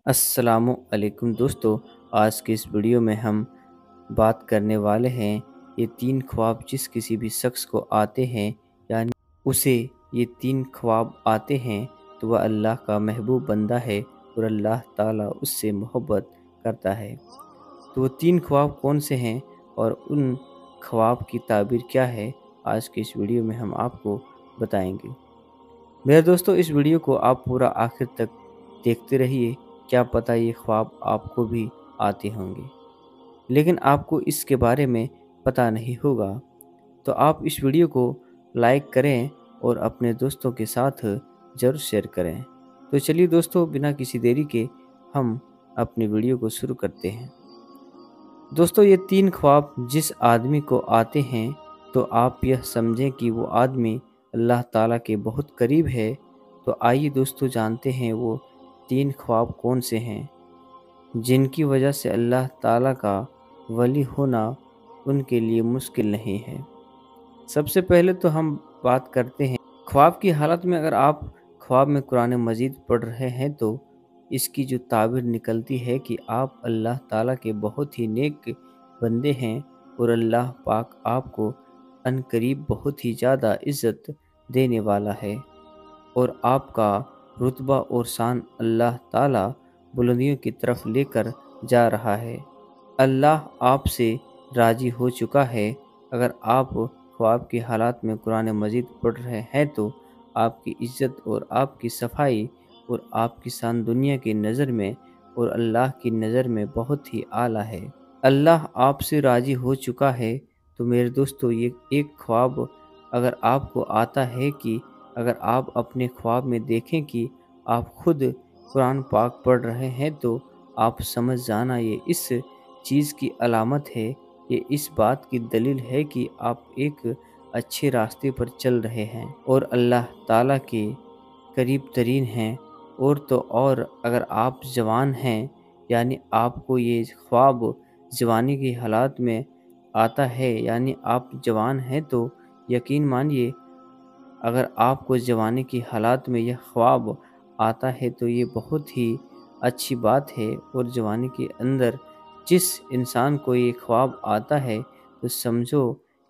अस्सलामुअलैकुम दोस्तों। आज के इस वीडियो में हम बात करने वाले हैं ये 3 ख्वाब जिस किसी भी शख्स को आते हैं, यानी उसे ये 3 ख्वाब आते हैं तो वह अल्लाह का महबूब बंदा है और अल्लाह ताला उससे मोहब्बत करता है। तो वो 3 ख्वाब कौन से हैं और उन ख्वाब की ताबीर क्या है, आज के इस वीडियो में हम आपको बताएंगे। मेरे दोस्तों, इस वीडियो को आप पूरा आखिर तक देखते रहिए। क्या पता ये ख्वाब आपको भी आते होंगे, लेकिन आपको इसके बारे में पता नहीं होगा। तो आप इस वीडियो को लाइक करें और अपने दोस्तों के साथ ज़रूर शेयर करें। तो चलिए दोस्तों, बिना किसी देरी के हम अपनी वीडियो को शुरू करते हैं। दोस्तों, ये 3 ख्वाब जिस आदमी को आते हैं तो आप यह समझें कि वो आदमी अल्लाह ताला के बहुत करीब है। तो आइए दोस्तों, जानते हैं वो 3 ख्वाब कौन से हैं जिनकी वजह से अल्लाह ताला का वली होना उनके लिए मुश्किल नहीं है। सबसे पहले तो हम बात करते हैं ख्वाब की हालत में। अगर आप ख्वाब में कुरान मजीद पढ़ रहे हैं तो इसकी जो ताबीर निकलती है कि आप अल्लाह ताला के बहुत ही नेक बंदे हैं और अल्लाह पाक आपको अनकरीब बहुत ही ज़्यादा इज़्ज़त देने वाला है और आपका रुतबा और शान अल्लाह ताला बुलंदियों की तरफ लेकर जा रहा है। अल्लाह आपसे राज़ी हो चुका है। अगर आप ख्वाब की हालात में कुरान मजीद पढ़ रहे हैं तो आपकी इज़्ज़त और आपकी सफाई और आपकी शान दुनिया की नज़र में और अल्लाह की नज़र में बहुत ही आला है। अल्लाह आपसे राज़ी हो चुका है। तो मेरे दोस्तों, ये एक ख्वाब अगर आपको आता है कि अगर आप अपने ख्वाब में देखें कि आप खुद कुरान पाक पढ़ रहे हैं तो आप समझ जाना ये इस चीज़ की अलामत है, ये इस बात की दलील है कि आप एक अच्छे रास्ते पर चल रहे हैं और अल्लाह ताला के करीब तरीन हैं। और तो और अगर आप जवान हैं, यानी आपको ये ख्वाब जवानी की हालात में आता है, यानी आप जवान हैं, तो यकीन मानिए अगर आपको जवानी की हालात में यह ख्वाब आता है तो ये बहुत ही अच्छी बात है। और जवानी के अंदर जिस इंसान को ये ख्वाब आता है तो समझो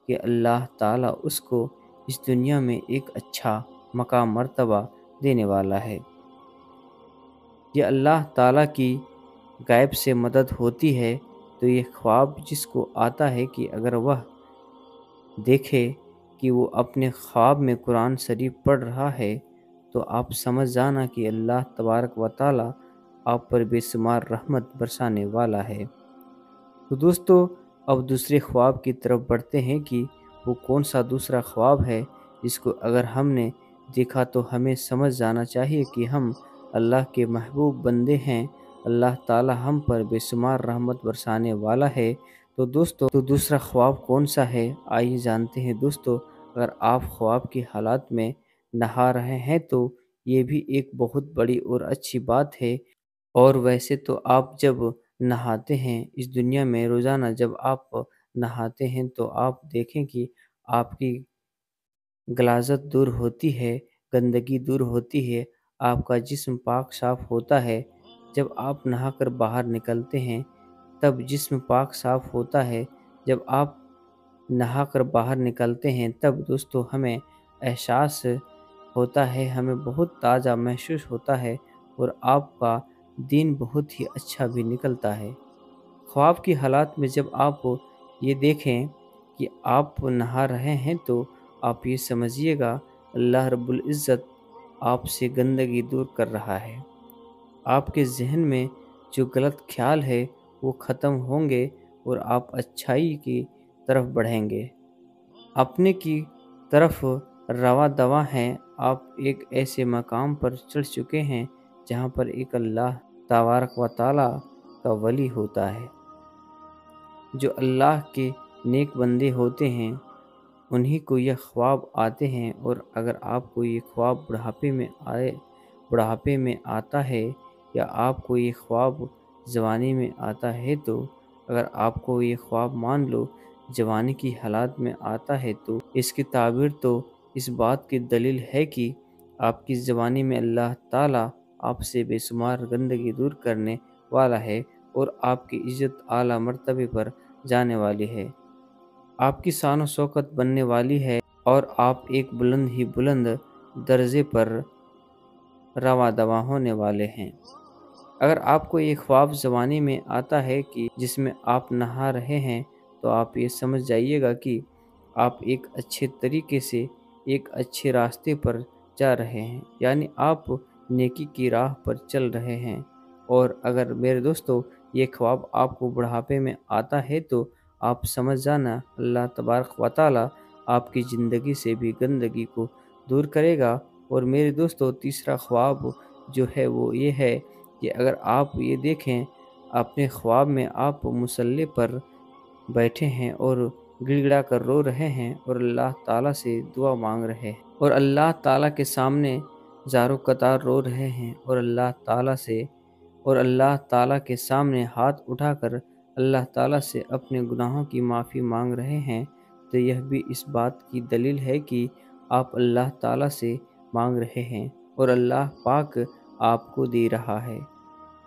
कि अल्लाह ताला उसको इस दुनिया में एक अच्छा मकाम मर्तबा देने वाला है। ये अल्लाह ताला की गायब से मदद होती है। तो ये ख्वाब जिसको आता है कि अगर वह देखे कि वो अपने ख्वाब में कुरान शरीफ पढ़ रहा है तो आप समझ जाना कि अल्लाह तबारक व ताला आप पर बेशुमार रहमत बरसाने वाला है। तो दोस्तों, अब दूसरे ख्वाब की तरफ बढ़ते हैं कि वो कौन सा दूसरा ख्वाब है जिसको अगर हमने देखा तो हमें समझ जाना चाहिए कि हम अल्लाह के महबूब बंदे हैं। अल्लाह ताला हम पर बेशुमार रहमत बरसाने वाला है। तो दोस्तों, तो दूसरा ख्वाब कौन सा है, आइए जानते हैं दोस्तों। अगर आप ख्वाब की हालात में नहा रहे हैं तो ये भी एक बहुत बड़ी और अच्छी बात है। और वैसे तो आप जब नहाते हैं इस दुनिया में रोज़ाना, जब आप नहाते हैं तो आप देखें कि आपकी गलाज़त दूर होती है, गंदगी दूर होती है, आपका जिस्म पाक साफ़ होता है। जब आप नहाकर बाहर निकलते हैं तब जिस्म पाक साफ़ होता है। जब आप नहाकर बाहर निकलते हैं तब दोस्तों हमें एहसास होता है, हमें बहुत ताज़ा महसूस होता है और आपका दिन बहुत ही अच्छा भी निकलता है। ख्वाब की हालात में जब आप ये देखें कि आप नहा रहे हैं तो आप ये समझिएगा अल्लाह रब्बुल इज़्ज़त आपसे गंदगी दूर कर रहा है। आपके ज़हन में जो गलत ख्याल है वो ख़त्म होंगे और आप अच्छाई की तरफ बढ़ेंगे, अपने की तरफ रवा दवा हैं। आप एक ऐसे मकाम पर चढ़ चुके हैं जहाँ पर एक अल्लाह तबारक व ताला का वली होता है। जो अल्लाह के नेक बंदे होते हैं उन्हीं को यह ख्वाब आते हैं। और अगर आपको ये ख्वाब बुढ़ापे में आता है या आपको ये ख्वाब जवानी में आता है, तो अगर आपको ये ख्वाब मान लो जवानी की हालात में आता है तो इसकी ताबीर तो इस बात की दलील है कि आपकी जवानी में अल्लाह ताला آپ سے بے شمار گندگی دور کرنے والا ہے اور آپ کی عزت اعلیٰ مرتبے پر جانے والی ہے، آپ کی شان و شوکت بننے والی ہے اور آپ ایک بلند ہی بلند درجے پر رواں دواں ہونے والے ہیں۔ اگر آپ کو یہ خواب زبانی میں آتا ہے کہ جس میں آپ نہا رہے ہیں تو آپ یہ سمجھ جائیے گا کہ آپ ایک اچھے طریقے سے ایک اچھے راستے پر جا رہے ہیں، یعنی آپ نیکی کی راہ پر چل رہے ہیں۔ اور اگر میرے دوستو یہ خواب آپ کو بڑھاپے میں آتا ہے تو آپ سمجھ جانا اللہ تبارک و تعالی آپ کی زندگی سے بھی گندگی کو دور کرے گا۔ اور میرے دوستو تیسرا خواب جو ہے وہ یہ ہے کہ اگر آپ یہ دیکھیں اپنے خواب میں آپ مصلی پر بیٹھے ہیں اور گڑ گڑا کر رو رہے ہیں اور اللہ تعالیٰ سے دعا مانگ رہے ہیں اور اللہ تعالیٰ کے سامنے زارو قطار رو رہے ہیں اور اللہ تعالیٰ کے سامنے ہاتھ اٹھا کر اللہ تعالیٰ سے اپنے گناہوں کی معافی مانگ رہے ہیں، تو یہ بھی اس بات کی دلیل ہے کہ آپ اللہ تعالیٰ سے مانگ رہے ہیں اور اللہ پاک آپ کو دے رہا ہے،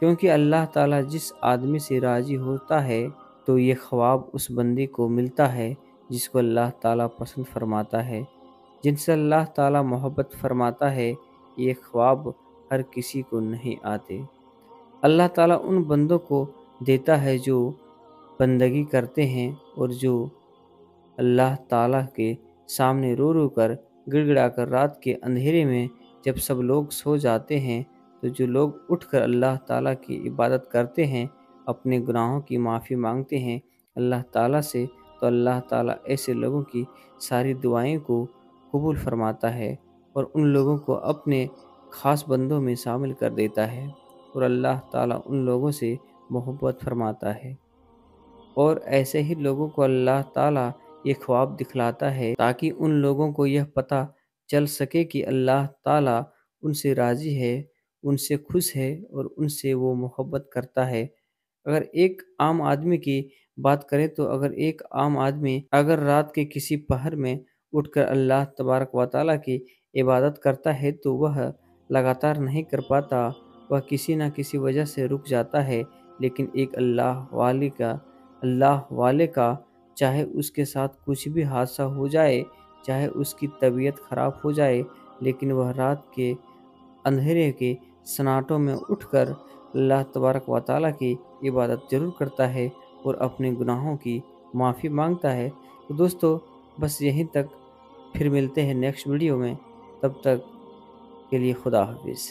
کیونکہ اللہ تعالیٰ جس آدمی سے راضی ہوتا ہے تو یہ خواب اس بندے کو ملتا ہے جس کو اللہ تعالیٰ پسند فرماتا ہے، جن سے اللہ تعالیٰ محبت فرماتا ہے۔ یہ خواب ہر کسی کو نہیں آتے، اللہ تعالیٰ ان بندوں کو دیتا ہے جو بندگی کرتے ہیں اور جو اللہ تعالیٰ کے سامنے رو رو کر گڑ گڑا کر رات کے اندھیرے میں جب سب لوگ سو جاتے ہیں تو جو لوگ اٹھ کر اللہ تعالیٰ کی عبادت کرتے ہیں، اپنے گناہوں کی معافی مانگتے ہیں اللہ تعالیٰ سے، تو اللہ تعالیٰ ایسے لوگوں کی ساری دعائیں کو قبول فرماتا ہے اور ان لوگوں کو اپنے خاص بندوں میں شامل کر دیتا ہے اور اللہ تعالیٰ ان لوگوں سے محبت فرماتا ہے۔ اور ایسے ہی لوگوں کو اللہ تعالیٰ یہ خواب دکھلاتا ہے تاکہ ان لوگوں کو یہ پتہ چل سکے کہ اللہ تعالیٰ ان سے راضی ہے، ان سے خوش ہے اور ان سے وہ محبت کرتا ہے۔ اگر ایک عام آدمی کی بات کریں تو اگر ایک عام آدمی اگر رات کے کسی پہر میں اٹھ کر اللہ تبارک و تعالیٰ کی عبادت کرتا ہے تو وہ لگاتار نہیں کر پاتا، وہ کسی نہ کسی وجہ سے رک جاتا ہے، لیکن ایک اللہ والے کا چاہے اس کے ساتھ کچھ بھی حادثہ ہو جائے، چاہے اس کی طبیعت خراب ہو جائے، لیکن وہ رات کے اندھیرے کے سناٹوں میں اٹھ کر اللہ تبارک و تعالیٰ کی عبادت ضرور کرتا ہے اور اپنے گناہوں کی معافی مانگتا ہے۔ تو دوستو بس یہیں تک، پھر ملتے ہیں نیکسٹ ویڈیو میں، تب تک کے لیے خدا حافظ۔